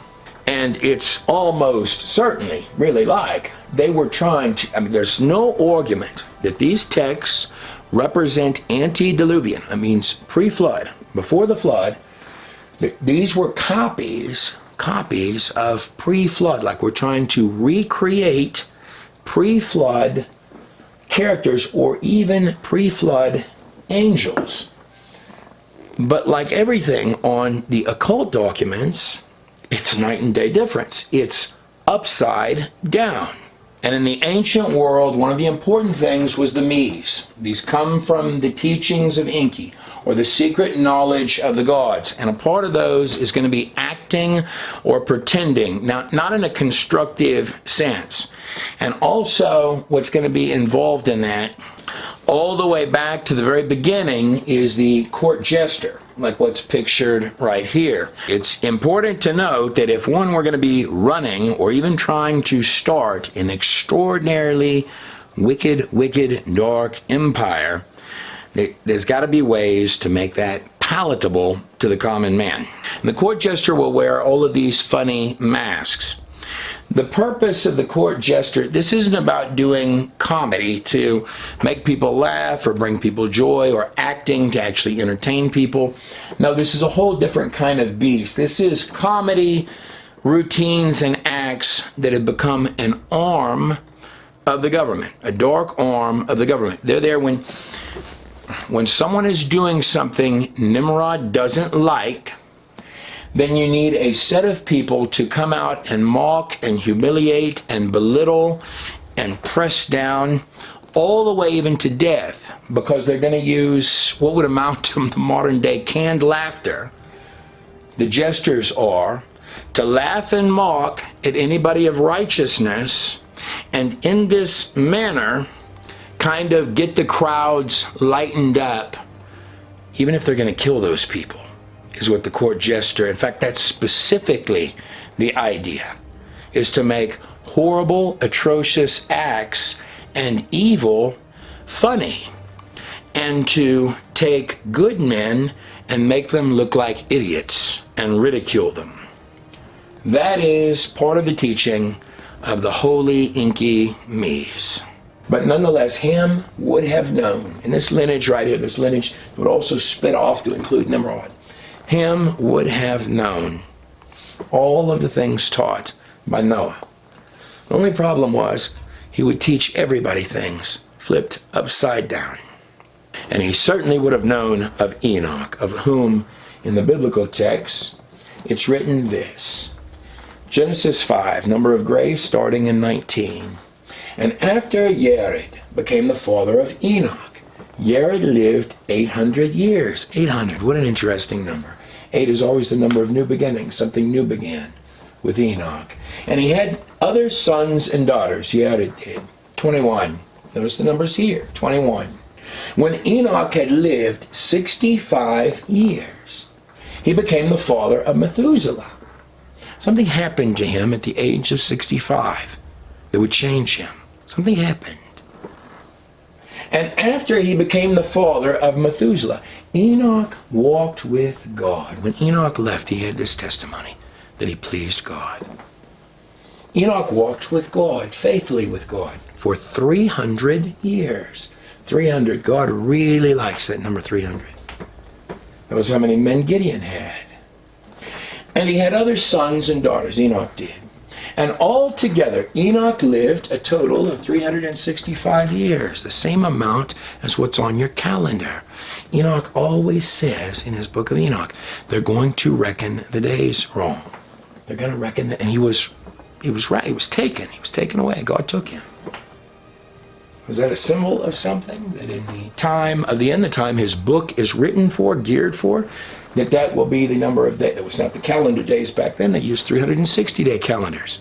Speaker 1: And it's almost certainly really like they were trying to, there's no argument that these texts represent antediluvian, that means pre-flood, before the flood. These were copies of pre-flood, like we're trying to recreate pre-flood characters or even pre-flood angels. But like everything on the occult documents, it's night and day difference. It's upside down. And in the ancient world, one of the important things was the Mies. These come from the teachings of Enki, or the secret knowledge of the gods. And a part of those is going to be acting or pretending. Now, not in a constructive sense. And also, what's going to be involved in that, all the way back to the very beginning, is the court jester, like what's pictured right here. It's important to note that if one were going to be running or even trying to start an extraordinarily wicked, dark empire, there's got to be ways to make that palatable to the common man. And the court jester will wear all of these funny masks. The purpose of the court jester, this isn't about doing comedy to make people laugh or bring people joy, or acting to actually entertain people. No, this is a whole different kind of beast. This is comedy, routines, and acts that have become an arm of the government, a dark arm of the government. They're there when someone is doing something Nimrod doesn't like. Then you need a set of people to come out and mock and humiliate and belittle and press down, all the way even to death, because they're going to use what would amount to the modern day canned laughter. The jesters are to laugh and mock at anybody of righteousness, and in this manner kind of get the crowds lightened up, even if they're going to kill those people, is what the court jester, in fact, that's specifically the idea, is to make horrible, atrocious acts and evil funny. and to take good men and make them look like idiots and ridicule them. That is part of the teaching of the holy inky me's. But nonetheless, Ham would have known, in this lineage right here, this lineage would also split off to include Nimrod. Ham would have known all of the things taught by Noah. The only problem was he would teach everybody things flipped upside down. And he certainly would have known of Enoch, of whom in the biblical text it's written this. Genesis 5, number of grace, starting in 19. And after Yared became the father of Enoch, Yared lived 800 years. 800, what an interesting number. 8 is always the number of new beginnings. Something new began with Enoch. And he had other sons and daughters. Yared did. 21. Notice the numbers here. 21. When Enoch had lived 65 years, he became the father of Methuselah. Something happened to him at the age of 65 that would change him. Something happened. And after he became the father of Methuselah, Enoch walked with God. When Enoch left, he had this testimony that he pleased God. Enoch walked with God, faithfully with God, for 300 years. 300. God really likes that number 300. That was how many men Gideon had. And he had other sons and daughters, Enoch did. And altogether, Enoch lived a total of 365 years, the same amount as what's on your calendar. Enoch always says in his book of Enoch, they're going to reckon the days wrong. They're going to reckon that, and he was right. He was taken away. God took him. Was that a symbol of something? That in the time of the end of time, his book is written for, geared for, that will be the number of days. That was not the calendar days back then. They used 360-day calendars.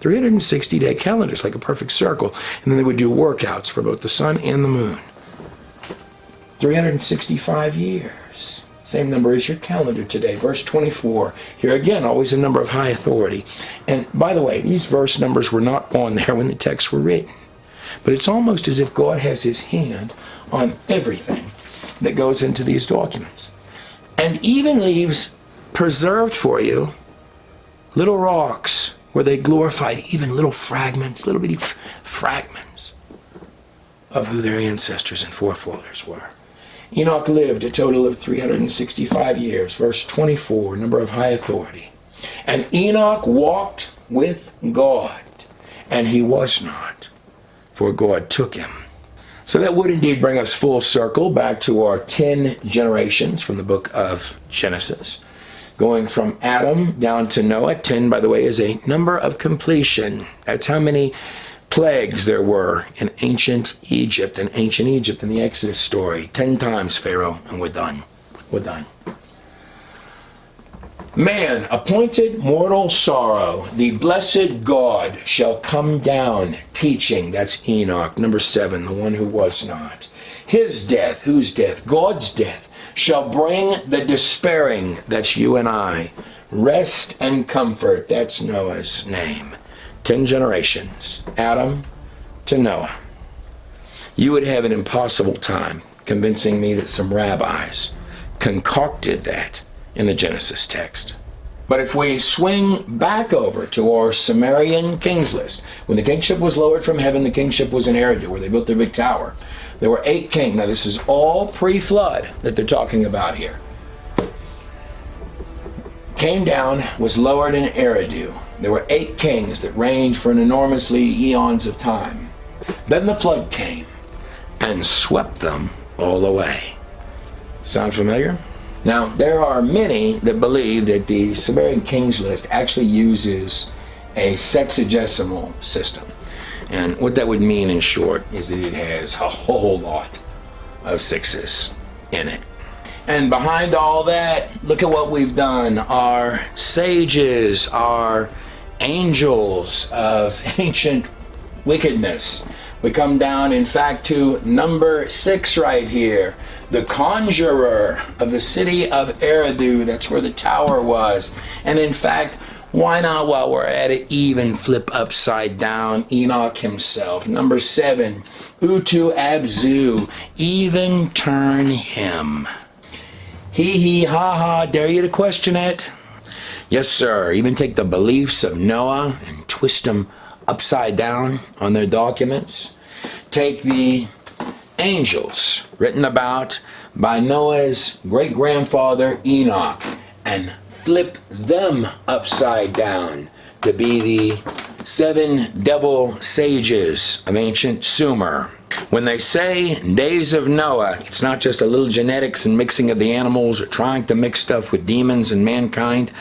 Speaker 1: 360-day calendars, like a perfect circle. And then they would do workouts for both the sun and the moon. 365 years. Same number as your calendar today. Verse 24. Here again, always a number of high authority. And by the way, these verse numbers were not on there when the texts were written. But it's almost as if God has his hand on everything that goes into these documents. And even leaves preserved for you little rocks where they glorified even little fragments, little bitty fragments of who their ancestors and forefathers were. Enoch lived a total of 365 years. Verse 24, number of high authority. And Enoch walked with God, and he was not, for God took him. So that would indeed bring us full circle back to our 10 generations from the book of Genesis. Going from Adam down to Noah. 10, by the way, is a number of completion. That's how many plagues there were in ancient Egypt. In the Exodus story. 10 times Pharaoh, and we're done. We're done. Man, appointed mortal sorrow, the blessed God shall come down, teaching. That's Enoch. Number 7, the one who was not. His death, whose death? God's death, shall bring the despairing. That's you and I. Rest and comfort. That's Noah's name. 10 generations. Adam to Noah. You would have an impossible time convincing me that some rabbis concocted that in the Genesis text. But if we swing back over to our Sumerian kings list, when the kingship was lowered from heaven, the kingship was in Eridu, where they built their big tower. There were 8 kings. Now this is all pre-flood that they're talking about here. Came down, was lowered in Eridu. There were 8 kings that reigned for an enormously eons of time. Then the flood came and swept them all away. Sound familiar? Now, there are many that believe that the Sumerian Kings list actually uses a sexagesimal system. And what that would mean in short is that it has a whole lot of 6s in it. And behind all that, look at what we've done. Our sages, our angels of ancient wickedness. We come down, in fact, to number 6 right here. The conjurer of the city of Eridu. That's where the tower was. And in fact, Why not, while we're at it, even flip upside down Enoch himself? Number 7, Utu Abzu, even turn him. Hee hee ha ha, dare you to question it? Yes, sir. Even take the beliefs of Noah and twist them upside down on their documents. Take the angels written about by Noah's great-grandfather Enoch and flip them upside down to be the 7 devil sages of ancient Sumer. When they say days of Noah, it's not just a little genetics and mixing of the animals or trying to mix stuff with demons and mankind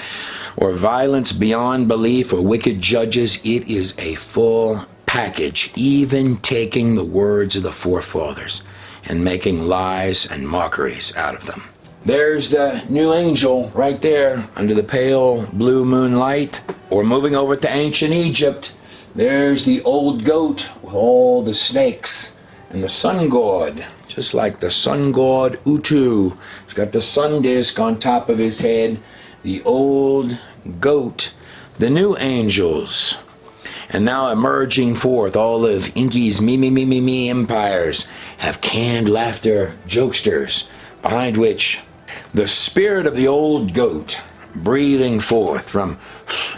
Speaker 1: or violence beyond belief or wicked judges. It is a full package, even taking the words of the forefathers and making lies and mockeries out of them. There's the new angel right there under the pale blue moonlight. Or moving over to ancient Egypt, there's the old goat with all the snakes and the sun god, just like the sun god Utu. He's got the sun disk on top of his head. The old goat, the new angels. And now emerging forth, all of Inky's me empires have canned laughter jokesters, behind which the spirit of the old goat breathing forth from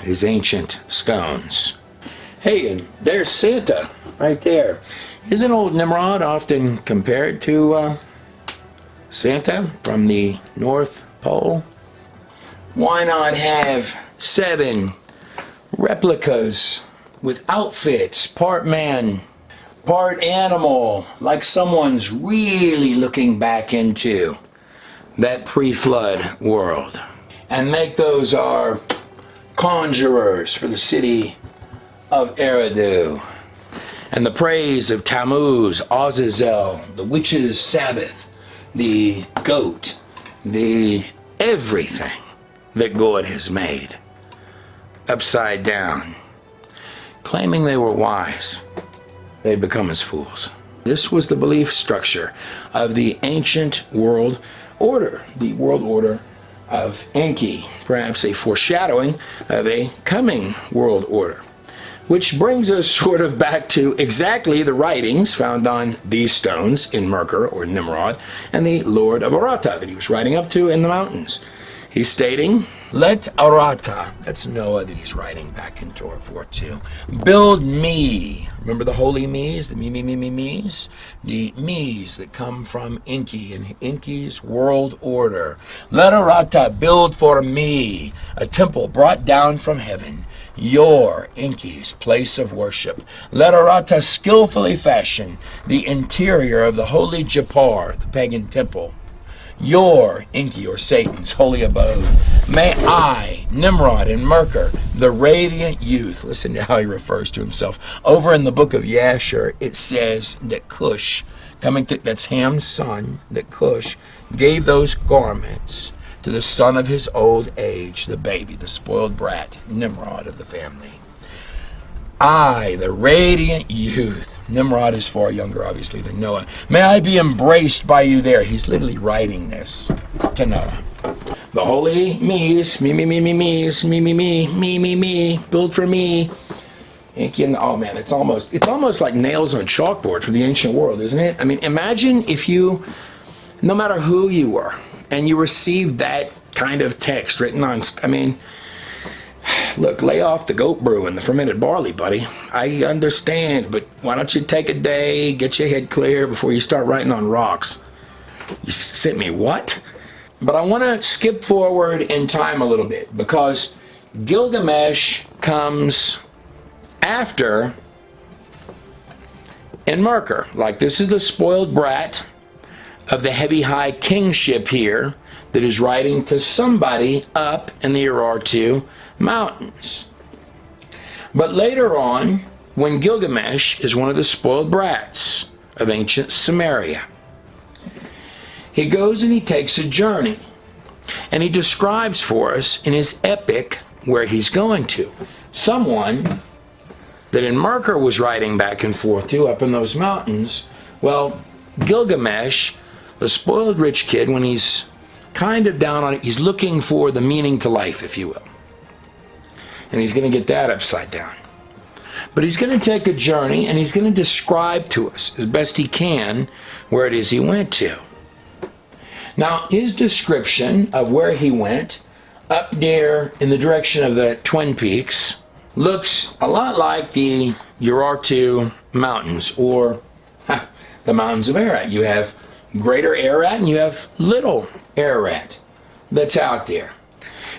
Speaker 1: his ancient stones. Hey, and there's Santa right there. Isn't old Nimrod often compared to Santa from the North Pole? Why not have 7 replicas with outfits, part man, part animal, like someone's really looking back into that pre-flood world, and make those our conjurers for the city of Eridu, and the praise of Tammuz, Azazel, the witch's Sabbath, the goat, the everything that God has made, upside down, claiming they were wise. They become as fools. This was the belief structure of the ancient world order, the world order of Enki, perhaps a foreshadowing of a coming world order. Which brings us sort of back to exactly the writings found on these stones in Merkur or Nimrod and the Lord of Ararat that he was writing up to in the mountains. He's stating, let Ararat, that's Noah that he's writing back in Torah 4:2, build me. Remember the holy me's, the me's? The me's that come from Enki and Enki's world order. Let Ararat build for me a temple brought down from heaven, your Enki's place of worship. Let Ararat skillfully fashion the interior of the holy Japar, the pagan temple, your Enki or Satan's holy abode. May I, Nimrod and Merkur, the radiant youth, listen to how he refers to himself. Over in the book of Yasher, it says that Cush, that's Ham's son, that Cush gave those garments to the son of his old age, the baby, the spoiled brat, Nimrod of the family. I, the radiant youth, Nimrod is far younger, obviously, than Noah. May I be embraced by you there. He's literally writing this to Noah. The holy me's, me's, me, build for me. Oh man, it's almost like nails on chalkboard from the ancient world, isn't it? I mean, imagine if you, no matter who you were, and you received that kind of text written on, look, lay off the goat brew and the fermented barley, buddy. I understand, but why don't you take a day, get your head clear before you start writing on rocks? You sent me what? But I want to skip forward in time a little bit because Gilgamesh comes after in Merkur. Like, this is the spoiled brat of the heavy high kingship here that is writing to somebody up in the Ararat mountains. But later on, when Gilgamesh is one of the spoiled brats of ancient Samaria, he goes and he takes a journey, and he describes for us in his epic where he's going to. Someone that in Merkur was riding back and forth to up in those mountains. Well, Gilgamesh, the spoiled rich kid, when he's kind of down on it, he's looking for the meaning to life, if you will. and he's going to get that upside down. But he's going to take a journey, and he's going to describe to us as best he can where it is he went to. Now, his description of where he went, up near in the direction of the Twin Peaks, looks a lot like the Ararat Mountains, or the mountains of Ararat. You have Greater Ararat and you have Little Ararat that's out there.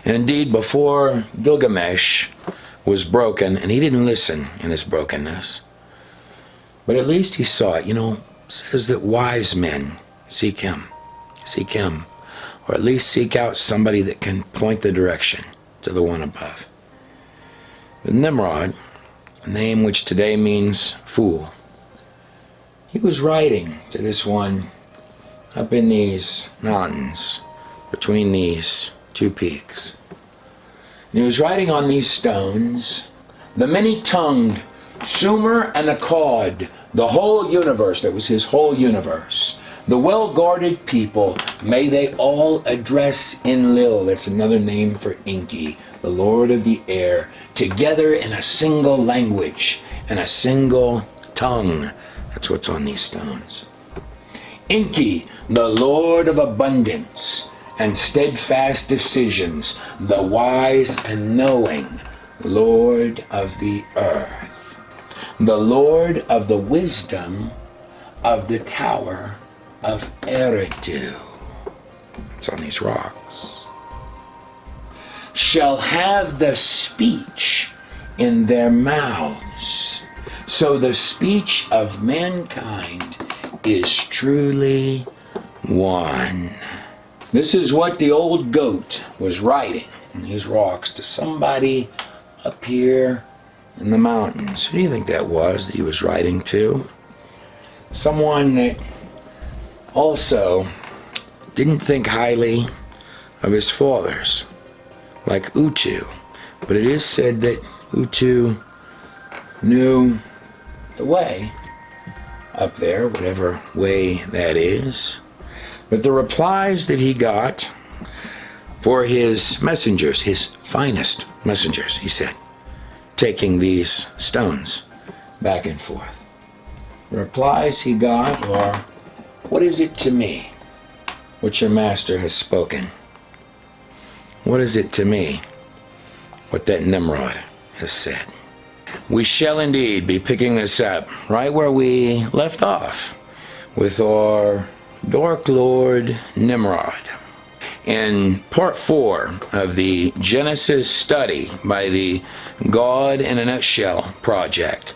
Speaker 1: And indeed, before Gilgamesh was broken, and he didn't listen in his brokenness, but at least he saw it. It says that wise men seek him, or at least seek out somebody that can point the direction to the one above. But Nimrod, a name which today means fool, he was writing to this one up in these mountains, between these two peaks. And he was writing on these stones, the many-tongued Sumer and Akkad, the whole universe, that was his whole universe. The well-guarded people, may they all address Enlil, that's another name for Enki, the Lord of the air, together in a single language and a single tongue. That's what's on these stones. Enki, the Lord of abundance and steadfast decisions, the wise and knowing Lord of the earth, the Lord of the wisdom of the tower of Ararat. It's on these rocks. Shall have the speech in their mouths. So the speech of mankind is truly one. This is what the old goat was writing in these rocks to somebody up here in the mountains. Who do you think that was that he was writing to? Someone that also didn't think highly of his fathers, like Utu. But it is said that Utu knew the way up there, whatever way that is. But the replies that he got for his messengers, his finest messengers, he said, taking these stones back and forth. The replies he got are, what is it to me what your master has spoken? What is it to me what that Nimrod has said? We shall indeed be picking this up right where we left off with our Dark Lord Nimrod. In part 4 of the Genesis study by the God in a Nutshell project,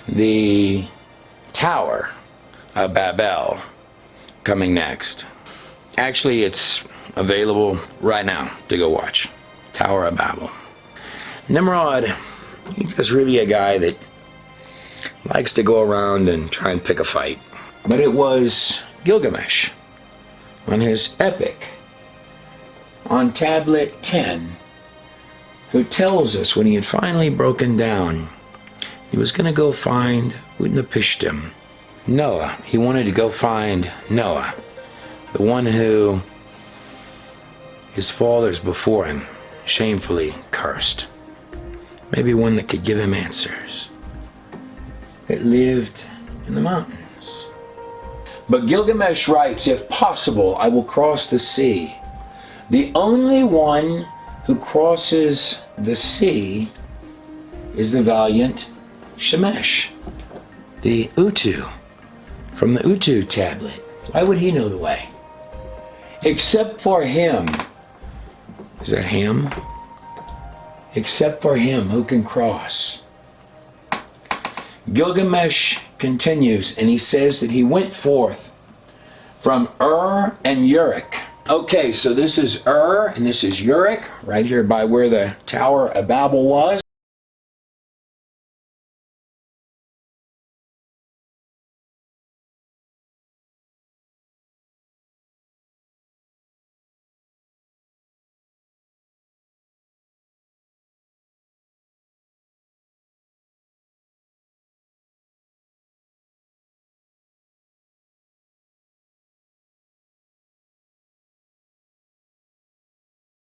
Speaker 1: the Tower of Babel, coming next. Actually, it's available right now to go watch. Tower of Babel. Nimrod, he's just really a guy that likes to go around and try and pick a fight. But it was Gilgamesh, on his epic, on tablet 10, who tells us when he had finally broken down, he was going to go find Utnapishtim, Noah. He wanted to go find Noah, the one who his fathers before him shamefully cursed. Maybe one that could give him answers, that lived in the mountains. But Gilgamesh writes, if possible, I will cross the sea. The only one who crosses the sea is the valiant Shemesh, the Utu, from the Utu tablet. Why would he know the way? Except for him. Is that him? Except for him who can cross. Gilgamesh continues, and he says that he went forth from and Uruk. Okay, so this is and this is Uruk, right here by where the Tower of Babel was.